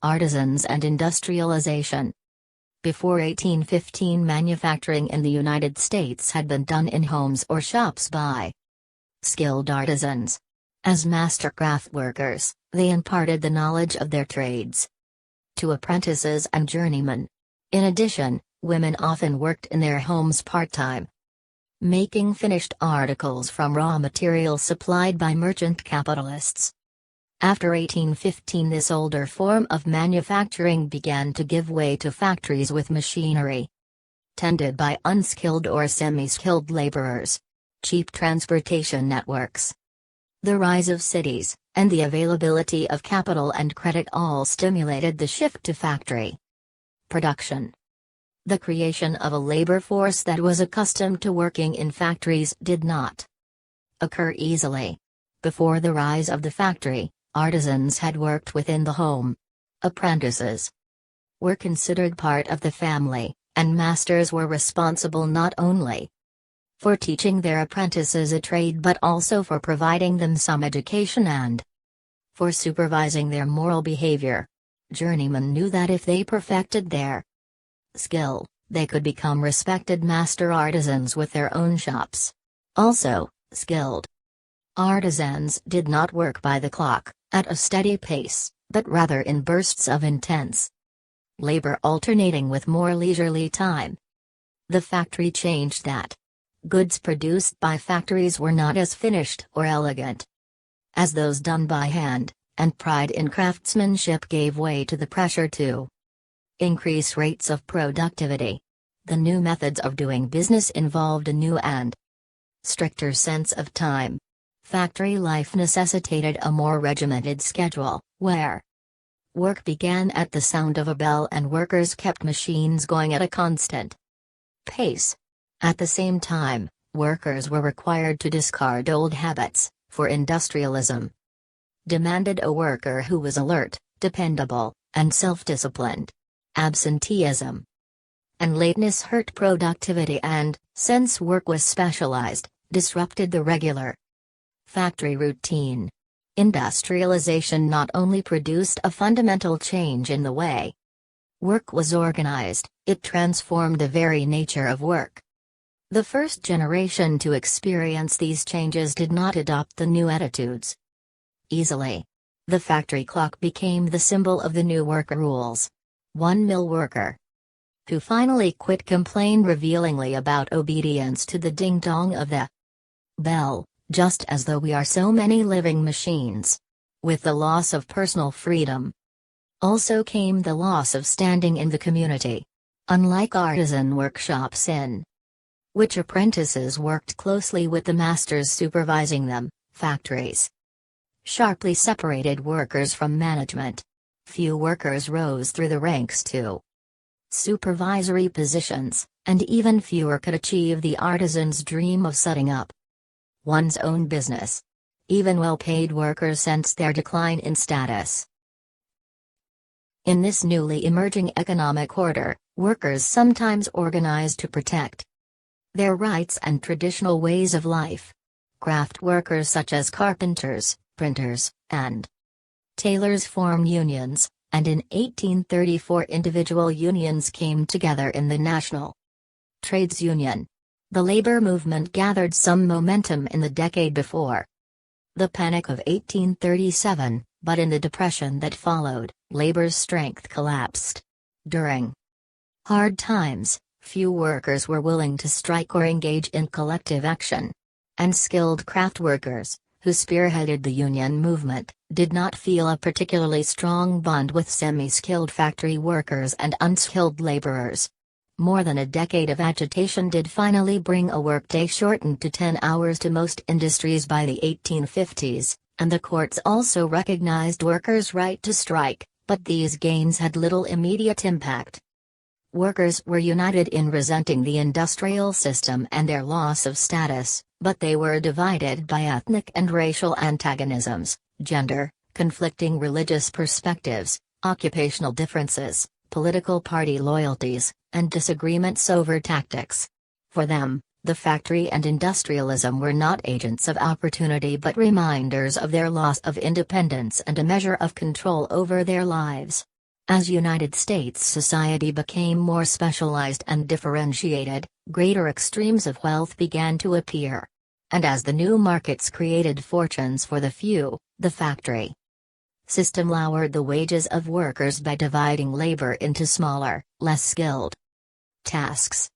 Artisans and Industrialization. Before 1815, manufacturing in the United States had been done in homes or shops by skilled artisans. As master craft workers, they imparted the knowledge of their trades to apprentices and journeymen. In addition, women often worked in their homes part-time, making finished articles from raw materials supplied by merchant capitalists. After 1815, this older form of manufacturing began to give way to factories with machinery tended by unskilled or semi-skilled laborers, cheap transportation networks, the rise of cities, and the availability of capital and credit all stimulated the shift to factory production. The creation of a labor force that was accustomed to working in factories did not occur easily. Before the rise of the factory, artisans had worked within the home. Apprentices were considered part of the family, and masters were responsible not only for teaching their apprentices a trade but also for providing them some education and for supervising their moral behavior. Journeymen knew that if they perfected their skill, they could become respected master artisans with their own shops. Also, skilled artisans did not work by the clock, at a steady pace, but rather in bursts of intense labor alternating with more leisurely time. The factory changed that. Goods produced by factories were not as finished or elegant as those done by hand, and pride in craftsmanship gave way to the pressure to increase rates of productivity. The new methods of doing business involved a new and stricter sense of time. Factory life necessitated a more regimented schedule, where work began at the sound of a bell and workers kept machines going at a constant pace. At the same time, workers were required to discard old habits, for industrialism demanded a worker who was alert, dependable, and self-disciplined. Absenteeism and lateness hurt productivity and, since work was specialized, disrupted the regular factory routine. Industrialization not only produced a fundamental change in the way work was organized, it transformed the very nature of work. The first generation to experience these changes did not adopt the new attitudes easily. The factory clock became the symbol of the new work rules. One mill worker who finally quit complained revealingly about obedience to the ding-dong of the bell, just as though we are so many living machines. With the loss of personal freedom, also came the loss of standing in the community. Unlike artisan workshops in which apprentices worked closely with the masters supervising them, factories sharply separated workers from management. Few workers rose through the ranks to supervisory positions, and even fewer could achieve the artisan's dream of setting up one's own business. Even well-paid workers sensed their decline in status. In this newly emerging economic order, workers sometimes organized to protect their rights and traditional ways of life. Craft workers such as carpenters, printers, and tailors formed unions, and in 1834 individual unions came together in the National Trades Union. The labor movement gathered some momentum in the decade before the Panic of 1837, but in the depression that followed, labor's strength collapsed. During hard times, few workers were willing to strike or engage in collective action. And skilled craft workers, who spearheaded the union movement, did not feel a particularly strong bond with semi-skilled factory workers and unskilled laborers. More than a decade of agitation did finally bring a workday shortened to 10 hours to most industries by the 1850s, and the courts also recognized workers' right to strike, but these gains had little immediate impact. Workers were united in resenting the industrial system and their loss of status, but they were divided by ethnic and racial antagonisms, gender, conflicting religious perspectives, occupational differences, political party loyalties, and disagreements over tactics. For them, the factory and industrialism were not agents of opportunity but reminders of their loss of independence and a measure of control over their lives. As United States society became more specialized and differentiated, greater extremes of wealth began to appear. And as the new markets created fortunes for the few, the factory system lowered the wages of workers by dividing labor into smaller, less skilled tasks.